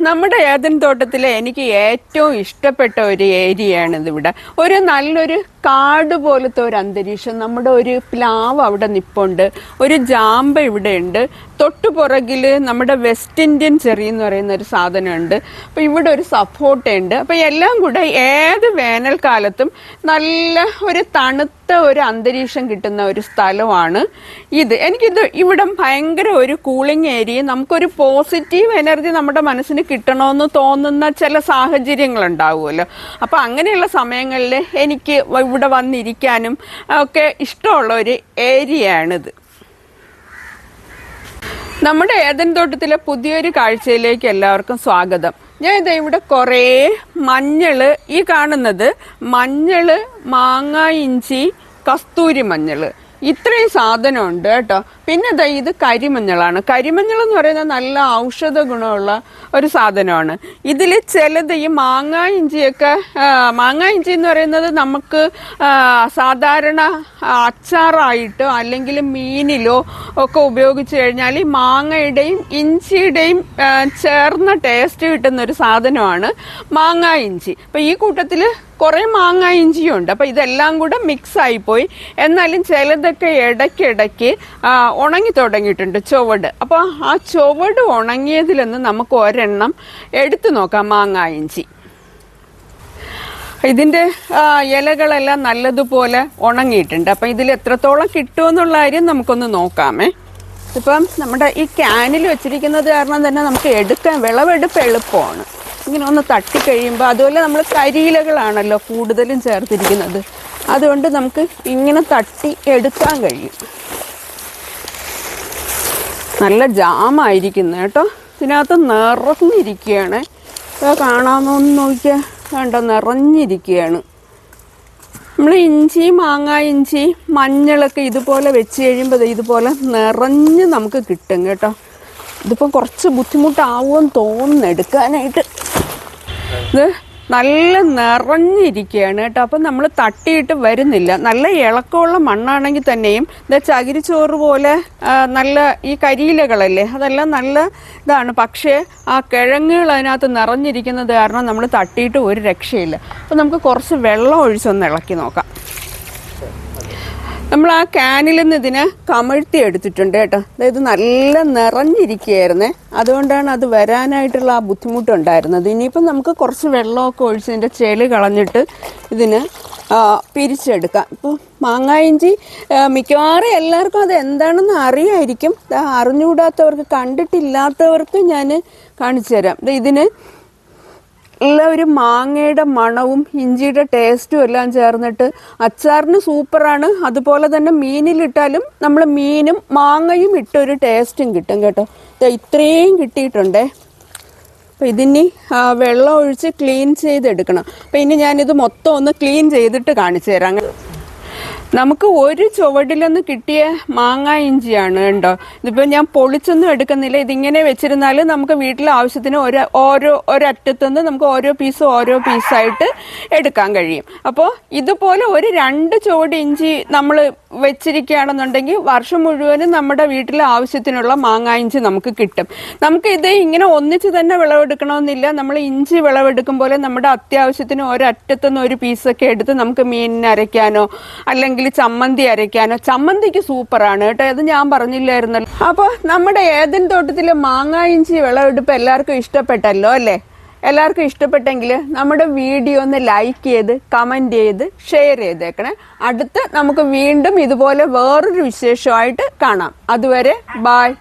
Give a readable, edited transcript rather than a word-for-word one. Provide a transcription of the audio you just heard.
നമ്മുടെ ഏദൻ തോട്ടത്തിലെ എനിക്ക് ഏറ്റവും ഇഷ്ടപ്പെട്ട ഒരു ഏരിയയാണ് ഇവിടെ. ഒരു നല്ലൊരു കാട് പോലത്തെ ഒരു അന്തരീക്ഷം. നമ്മുടെ ഒരു പ്ലാവ് അവിടെ നിപ്പുണ്ട്, ഒരു ജാമ്പ ഇവിടെ ഉണ്ട്, തൊട്ടുപുറകിൽ നമ്മുടെ വെസ്റ്റ് ഇന്ത്യൻ ചെറി എന്ന് പറയുന്ന ഒരു സാധനമുണ്ട്. അപ്പോൾ ഇവിടെ ഒരു സപ്പോർട്ടുണ്ട്. അപ്പോൾ എല്ലാം കൂടെ ഏത് വേനൽക്കാലത്തും നല്ല ഒരു തണുത്ത ഒരു അന്തരീക്ഷം കിട്ടുന്ന ഒരു സ്ഥലമാണ് ഇത്. എനിക്കിത് ഇവിടെ ഭയങ്കര ഒരു കൂളിംഗ് ഏരിയ, നമുക്കൊരു പോസിറ്റീവ് എനർജി നമ്മുടെ മനസ്സിന് കിട്ടണമെന്ന് തോന്നുന്ന ചില സാഹചര്യങ്ങൾ ഉണ്ടാവുമല്ലോ. അപ്പോൾ അങ്ങനെയുള്ള സമയങ്ങളിൽ എനിക്ക് ഇവിടെ വന്നിരിക്കാനും ഒക്കെ ഇഷ്ടമുള്ള ഒരു ഏരിയയാണിത്. നമ്മുടെ ഏദൻ തോട്ടത്തിലെ പുതിയൊരു കാഴ്ചയിലേക്ക് എല്ലാവർക്കും സ്വാഗതം. ഞാൻ ഇതാ ഇവിടെ കുറേ മഞ്ഞള്, ഈ കാണുന്നത് മഞ്ഞള്, മാങ്ങ, ഇഞ്ചി, കസ്തൂരി മഞ്ഞള്, ഇത്രയും സാധനമുണ്ട് കേട്ടോ. പിന്നെ ഇതാ ഇത് കരിമഞ്ഞളാണ്. കരിമഞ്ഞൾ എന്ന് പറയുന്നത് നല്ല ഔഷധ ഗുണമുള്ള ഒരു സാധനമാണ്. ഇതിൽ ചിലത് ഈ മാങ്ങ ഇഞ്ചിയൊക്കെ, മാങ്ങ ഇഞ്ചി എന്ന് പറയുന്നത് നമുക്ക് സാധാരണ അച്ചാറായിട്ടോ അല്ലെങ്കിൽ മീനിലോ ഒക്കെ ഉപയോഗിച്ച് കഴിഞ്ഞാൽ ഈ മാങ്ങയുടെയും ഇഞ്ചിയുടെയും ചേർന്ന ടേസ്റ്റ് കിട്ടുന്ന ഒരു സാധനമാണ് മാങ്ങ ഇഞ്ചി. അപ്പം ഈ കൂട്ടത്തിൽ കുറേ മാങ്ങ ഇഞ്ചിയും ഉണ്ട്. അപ്പം ഇതെല്ലാം കൂടെ മിക്സ് ആയിപ്പോയി. എന്നാലും ചിലതൊക്കെ ഇടയ്ക്കിടയ്ക്ക് ഉണങ്ങി തുടങ്ങിയിട്ടുണ്ട്, ചുവട്. അപ്പോൾ ആ ചുവട് ഉണങ്ങിയതിൽ നിന്ന് നമുക്ക് ഒരെണ്ണം എടുത്തു നോക്കാം, മാങ്ങ ഇഞ്ചി. ഇതിൻ്റെ ഇലകളെല്ലാം നല്ലതുപോലെ ഉണങ്ങിയിട്ടുണ്ട്. അപ്പം ഇതിൽ എത്രത്തോളം കിട്ടുമെന്നുള്ള കാര്യം നമുക്കൊന്ന് നോക്കാമേ. ഇപ്പം നമ്മുടെ ഈ ക്യാനിൽ വെച്ചിരിക്കുന്നത് കാരണം തന്നെ നമുക്ക് വിളവെടുപ്പ് എളുപ്പമാണ്. ഇങ്ങനെ ഒന്ന് തട്ടിക്കഴിയുമ്പോൾ, അതുപോലെ നമ്മൾ കരിയിലകളാണല്ലോ കൂടുതലും ചേർത്തിരിക്കുന്നത്, അതുകൊണ്ട് നമുക്ക് ഇങ്ങനെ തട്ടി എടുക്കാൻ കഴിയും. നല്ല ജാമായിരിക്കുന്നു കേട്ടോ. ഇതിനകത്ത് നിറഞ്ഞിരിക്കുകയാണ്. കാണാമെന്ന് നോക്കിയാൽ കണ്ടോ, നിറഞ്ഞിരിക്കുകയാണ്. നമ്മൾ ഇഞ്ചി, മാങ്ങ ഇഞ്ചി, മഞ്ഞളൊക്കെ ഇതുപോലെ വെച്ച് കഴിയുമ്പോൾ ഇതുപോലെ നിറഞ്ഞ് നമുക്ക് കിട്ടും കേട്ടോ. ഇതിപ്പോൾ കുറച്ച് ബുദ്ധിമുട്ടാവുമെന്ന് തോന്നുന്നു എടുക്കാനായിട്ട്. ഇത് നല്ല നിറഞ്ഞിരിക്കുകയാണ് കേട്ടോ. അപ്പം നമ്മൾ തട്ടിയിട്ട് വരുന്നില്ല. നല്ല ഇളക്കമുള്ള മണ്ണാണെങ്കിൽ തന്നെയും ഇതാ ചകിരിച്ചോറ് പോലെ നല്ല ഈ കരിയിലകളല്ലേ, അതെല്ലാം നല്ല ഇതാണ്. പക്ഷേ ആ കിഴങ്ങുകൾ അതിനകത്ത് നിറഞ്ഞിരിക്കുന്നത് കാരണം നമ്മൾ തട്ടിയിട്ട് ഒരു രക്ഷയില്ല. അപ്പം നമുക്ക് കുറച്ച് വെള്ളം ഒഴിച്ചൊന്ന് ഇളക്കി നോക്കാം. നമ്മൾ ആ ക്യാനിൽ നിന്ന് ഇതിനെ കമഴ്ത്തി എടുത്തിട്ടുണ്ട് കേട്ടോ. അതായത് നല്ല നിറഞ്ഞിരിക്കുകയായിരുന്നേ, അതുകൊണ്ടാണ് അത് വരാനായിട്ടുള്ള ആ ബുദ്ധിമുട്ടുണ്ടായിരുന്നത്. ഇനിയിപ്പം നമുക്ക് കുറച്ച് വെള്ളമൊക്കെ ഒഴിച്ച് ഇതിൻ്റെ ചെളി കളഞ്ഞിട്ട് ഇതിന് പിരിച്ചെടുക്കാം. ഇപ്പോൾ മാങ്ങ ഇഞ്ചി മിക്കവാറും എല്ലാവർക്കും അത് എന്താണെന്ന് അറിയായിരിക്കും. അറിഞ്ഞുകൂടാത്തവർക്ക്, കണ്ടിട്ടില്ലാത്തവർക്ക് ഞാൻ കാണിച്ചു തരാം. ഇതിന് ഉള്ള ഒരു മാങ്ങയുടെ മണവും ഇഞ്ചിയുടെ ടേസ്റ്റും എല്ലാം ചേർന്നിട്ട് അച്ചാറിന് സൂപ്പറാണ്. അതുപോലെ തന്നെ മീനിലിട്ടാലും നമ്മൾ മീനും മാങ്ങയും ഇട്ടൊരു ടേസ്റ്റും കിട്ടും കേട്ടോ. ഇത്രയും കിട്ടിയിട്ടുണ്ടേ. അപ്പം ഇതിനി വെള്ളം ഒഴിച്ച് ക്ലീൻ ചെയ്തെടുക്കണം. അപ്പം ഇനി ഞാനിത് മൊത്തം ഒന്ന് ക്ലീൻ ചെയ്തിട്ട് കാണിച്ചു തരാം. നമുക്ക് ഒരു ചുവടിൽ നിന്ന് കിട്ടിയ മാങ്ങ ഇഞ്ചിയാണ് കേട്ടോ. ഇതിപ്പോൾ ഞാൻ പൊളിച്ചൊന്നും എടുക്കുന്നില്ല. ഇതിങ്ങനെ വെച്ചിരുന്നാൽ നമുക്ക് വീട്ടിലെ ആവശ്യത്തിന് ഒരറ്റത്തുനിന്ന് നമുക്ക് ഓരോ പീസായിട്ട് എടുക്കാൻ കഴിയും. അപ്പോൾ ഇതുപോലെ ഒരു 2 ചുവട് ഇഞ്ചി നമ്മൾ വെച്ചിരിക്കുകയാണെന്നുണ്ടെങ്കിൽ വർഷം മുഴുവനും നമ്മുടെ വീട്ടിലെ ആവശ്യത്തിനുള്ള മാങ്ങ ഇഞ്ചി നമുക്ക് കിട്ടും. നമുക്ക് ഇത് ഇങ്ങനെ ഒന്നിച്ച് തന്നെ വിളവെടുക്കണമെന്നില്ല. നമ്മൾ ഇഞ്ചി വിളവെടുക്കും പോലെ നമ്മുടെ അത്യാവശ്യത്തിന് ഒരറ്റത്തുനിന്ന് ഒരു പീസൊക്കെ എടുത്ത് നമുക്ക് മീനിന് അരയ്ക്കാനോ അല്ലെങ്കിൽ ചമ്മന്തി അരയ്ക്കാനോ. ചമ്മന്തിക്ക് സൂപ്പറാണ് കേട്ടോ, അത് ഞാൻ പറഞ്ഞില്ലായിരുന്നല്ലോ. അപ്പോൾ നമ്മുടെ ഏദൻ തോട്ടത്തിലെ മാങ്ങ ഇഞ്ചി വിളവെടുപ്പ് എല്ലാവർക്കും ഇഷ്ടപ്പെട്ടല്ലോ അല്ലേ? എല്ലാവർക്കും ഇഷ്ടപ്പെട്ടെങ്കിൽ നമ്മുടെ വീഡിയോ ഒന്ന് ലൈക്ക് ചെയ്ത് കമൻറ്റ് ചെയ്ത് ഷെയർ ചെയ്തേക്കണേ. അടുത്ത് നമുക്ക് വീണ്ടും ഇതുപോലെ വേറൊരു വിശേഷമായിട്ട് കാണാം. അതുവരെ ബായ്.